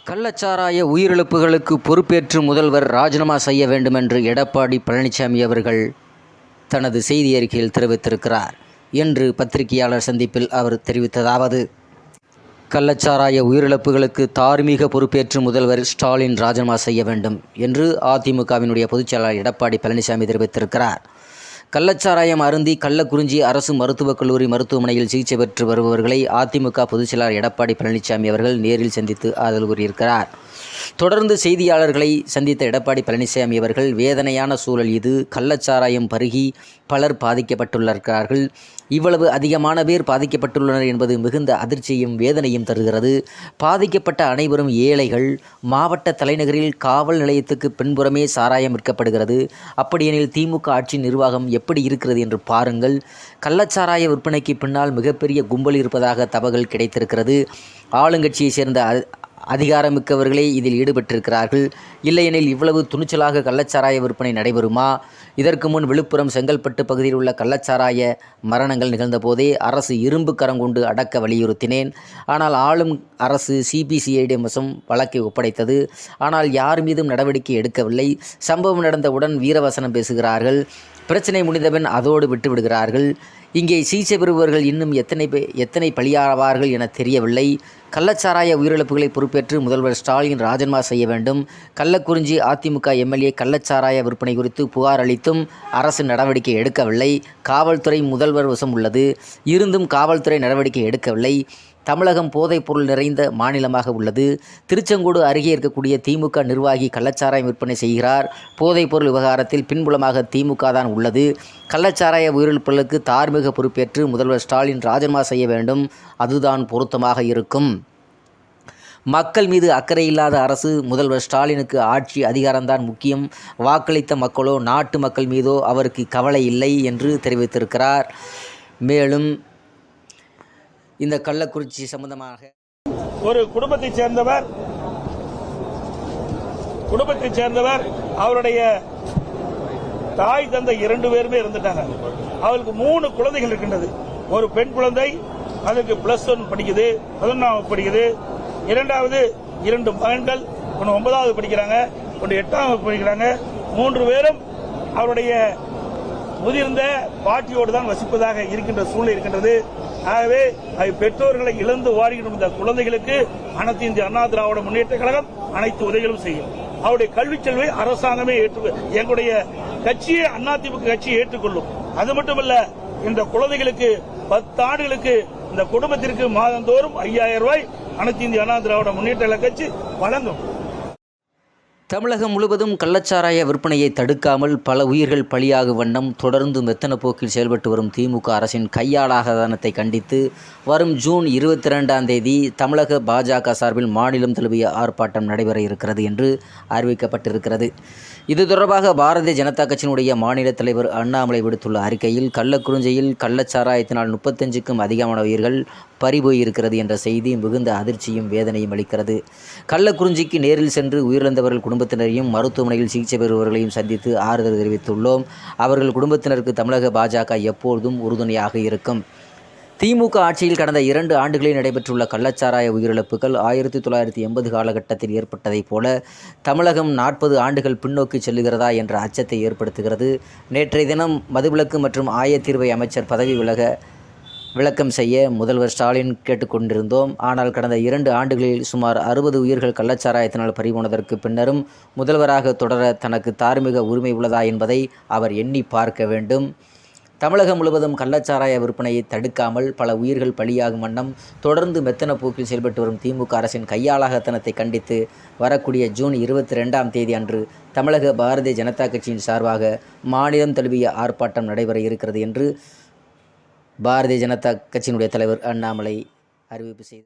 கள்ளச்சாராய உயிரிழப்புகளுக்கு பொறுப்பேற்று முதல்வர் ராஜினாமா செய்ய வேண்டுமென்று எடப்பாடி பழனிசாமி அவர்கள் தனது செய்தி அறிக்கையில் தெரிவித்திருக்கிறார் என்று பத்திரிகையாளர் சந்திப்பில் அவர் தெரிவித்ததாவது: கள்ளச்சாராய உயிரிழப்புகளுக்கு தார்மீக பொறுப்பேற்று முதல்வர் ஸ்டாலின் ராஜினாமா செய்ய வேண்டும் என்று அதிமுகவினுடைய பொதுச்செயலாளர் எடப்பாடி பழனிசாமி தெரிவித்திருக்கிறார். கள்ளச்சாராயம் அருந்தி கள்ளக்குறிச்சி அரசு மருத்துவக் கல்லூரி மருத்துவமனையில் சிகிச்சை பெற்று வருபவர்களை அதிமுக பொதுச்செயலாளர் எடப்பாடி பழனிசாமி அவர்கள் நேரில் சந்தித்து ஆறுதல் கூறியிருக்கிறார். தொடர்ந்து செய்தியாளர்களை சந்தித்த எடப்பாடி பழனிசாமி அவர்கள், வேதனையான சூழல் இது. கள்ளச்சாராயம் பருகி பலர் பாதிக்கப்பட்டுள்ளார்கள். இவ்வளவு அதிகமான பேர் பாதிக்கப்பட்டுள்ளனர் என்பது மிகுந்த அதிர்ச்சியும் வேதனையும் தருகிறது. பாதிக்கப்பட்ட அனைவரும் ஏழைகள். மாவட்ட தலைநகரில் காவல் நிலையத்துக்கு பின்புறமே சாராயம் விற்கப்படுகிறது. அப்படியெனில் திமுக ஆட்சி நிர்வாகம் எப்படி இருக்கிறது என்று பாருங்கள். கள்ளச்சாராய விற்பனைக்கு பின்னால் மிகப்பெரிய கும்பல் இருப்பதாக தகவல்கள் கிடைத்திருக்கிறது. ஆளுங்கட்சியை சேர்ந்த அதிகாரமிக்கவர்களே இதில் ஈடுபட்டிருக்கிறார்கள். இல்லையெனில் இவ்வளவு துணிச்சலாக கள்ளச்சாராய விற்பனை நடைபெறுமா? இதற்கு முன் விழுப்புரம், செங்கல்பட்டு பகுதியில் உள்ள கள்ளச்சாராய மரணங்கள் நிகழ்ந்த போதே அரசு இரும்பு கரம் கொண்டு அடக்க வலியுறுத்தினேன். ஆனால் ஆளும் அரசு சிபிசிஐடி வசம் வழக்கை ஒப்படைத்தது. ஆனால் யார் மீதும் நடவடிக்கை எடுக்கவில்லை. சம்பவம் நடந்தவுடன் வீரவசனம் பேசுகிறார்கள். பிரச்சனை முடிந்தபின் அதோடு விட்டு விடுகிறார்கள். இங்கே சிகிச்சை பெறுபவர்கள் இன்னும் எத்தனை பலியாவார்கள் என தெரியவில்லை. கள்ளச்சாராய உயிரிழப்புகளை பொறுப்பேற்று முதல்வர் ஸ்டாலின் ராஜினாமா செய்ய வேண்டும். கள்ளக்குறிச்சி அதிமுக எம்எல்ஏ கள்ளச்சாராய விற்பனை குறித்து புகார் அளித்தும் அரசு நடவடிக்கை எடுக்கவில்லை. காவல்துறை முதல்வர் வசம் உள்ளது. இருந்தும் காவல்துறை நடவடிக்கை எடுக்கவில்லை. தமிழகம் போதைப் பொருள் நிறைந்த மாநிலமாக உள்ளது. திருச்செங்கோடு அருகே இருக்கக்கூடிய திமுக நிர்வாகி கள்ளச்சாராயம் விற்பனை செய்கிறார். போதைப் பொருள் விவகாரத்தில் பின்புலமாக திமுக தான் உள்ளது. கள்ளச்சாராய உயிரிழப்புகளுக்கு தார்மீக பொறுப்பேற்று முதல்வர் ஸ்டாலின் ராஜினாமா செய்ய வேண்டும். அதுதான் பொருத்தமாக இருக்கும். மக்கள் மீது அக்கறை இல்லாத அரசு. முதல்வர் ஸ்டாலினுக்கு ஆட்சி அதிகாரம்தான் முக்கியம். வாக்களித்த மக்களோ நாட்டு மக்கள் மீதோ அவருக்கு கவலை இல்லை என்று தெரிவித்திருக்கிறார். மேலும் இந்த கள்ளக்குறிச்சி சம்பந்தமாக ஒரு குடும்பத்தைச் சேர்ந்தவர் அவருடைய தாய் தந்தை 2 பேருமே இருந்துட்டாங்க. அவருக்கு 3 குழந்தைகள் இருக்கின்றது. ஒரு பெண் குழந்தை, அதுக்கு +1 படிக்குது, 11ஆவது படிக்குது. இரண்டாவது 2 மகன்கள், ஒன்று 9ஆவது படிக்கிறாங்க, ஒன்று 8ஆவது படிக்கிறாங்க. 3 பேரும் அவருடைய முதிர்ந்த பாட்டியோடு தான் வசிப்பதாக இருக்கின்ற சூழ்நிலை இருக்கின்றது. ஆகவே பெற்றோர்களை இழந்து வாடுகின்ற இந்த குழந்தைகளுக்கு அனைத்து இந்திய அண்ணா திராவிட முன்னேற்ற கழகம் அனைத்து உதவிகளும் செய்யும். அவருடைய கல்வி செல்வை அரசாங்கமே எங்களுடைய கட்சியை அதிமுக கட்சியை ஏற்றுக்கொள்ளும். அது மட்டுமல்ல, இந்த குழந்தைகளுக்கு 10 ஆண்டுகளுக்கு இந்த குடும்பத்திற்கு மாதந்தோறும் 5000 ரூபாய் அனைத்து இந்திய அண்ணா திராவிட முன்னேற்ற கழக கட்சி வழங்கும். தமிழகம் முழுவதும் கள்ளச்சாராய விற்பனையை தடுக்காமல் பல உயிர்கள் பலியாகும் வண்ணம் தொடர்ந்து மெத்தன போக்கில் செயல்பட்டு வரும் திமுக அரசின் கையாளாகதனத்தை கண்டித்து வரும் ஜூன் 22ஆம் தேதி தமிழக பாஜக சார்பில் மாநிலம் தழுவிய ஆர்ப்பாட்டம் நடைபெற இருக்கிறது என்று அறிவிக்கப்பட்டிருக்கிறது. இது தொடர்பாக பாரதிய ஜனதா கட்சியினுடைய மாநில தலைவர் அண்ணாமலை விடுத்துள்ள அறிக்கையில், கள்ளக்குறிச்சியில் கள்ளச்சாராயத்தினால் 35க்கும் அதிகமான உயிர்கள் பறிபோயிருக்கிறது என்ற செய்தி மிகுந்த அதிர்ச்சியும் வேதனையும் அளிக்கிறது. கள்ளக்குறிச்சிக்கு நேரில் சென்று உயிரிழந்தவர்கள் குடும்பத்தினரையும் மருத்துவமனையில் சிகிச்சை பெறுபவர்களையும் சந்தித்து ஆறுதல் தெரிவித்துள்ளோம். அவர்கள் குடும்பத்தினருக்கு தமிழக பாஜக எப்பொழுதும் உறுதுணையாக இருக்கும். திமுக ஆட்சியில் கடந்த 2 ஆண்டுகளில் நடைபெற்றுள்ள கள்ளச்சாராய உயிரிழப்புகள் 1980 காலகட்டத்தில் ஏற்பட்டதைப் போல தமிழகம் 40 ஆண்டுகள் பின்னோக்கி செல்லுகிறதா என்ற அச்சத்தை ஏற்படுத்துகிறது. நேற்றைய தினம் மதுவிலக்கு மற்றும் ஆயத்தீர்வை அமைச்சர் பதவி விளக்கம் செய்ய முதல்வர் ஸ்டாலின் கேட்டுக்கொண்டிருந்தோம். ஆனால் கடந்த 2 ஆண்டுகளில் சுமார் 60 உயிர்கள் கள்ளச்சாராயத்தினால் பறிபோனதற்கு பின்னரும் முதல்வராக தொடர தனக்கு தார்மீக உரிமை உள்ளதா என்பதை அவர் எண்ணி பார்க்க வேண்டும். தமிழகம் முழுவதும் கள்ளச்சாராய விற்பனையை தடுக்காமல் பல உயிர்கள் பலியாகும் வண்ணம் தொடர்ந்து மெத்தன போக்கில் செயல்பட்டு வரும் திமுக அரசின் கையாளாகத்தனத்தை கண்டித்து வரக்கூடிய ஜூன் 22ஆம் தேதி அன்று தமிழக பாரதிய ஜனதா கட்சியின் சார்பாக மாநிலம் தழுவிய ஆர்ப்பாட்டம் நடைபெற இருக்கிறது என்று பாரதிய ஜனதா கட்சியினுடைய தலைவர் அண்ணாமலை அறிவிப்பு செய்தார்.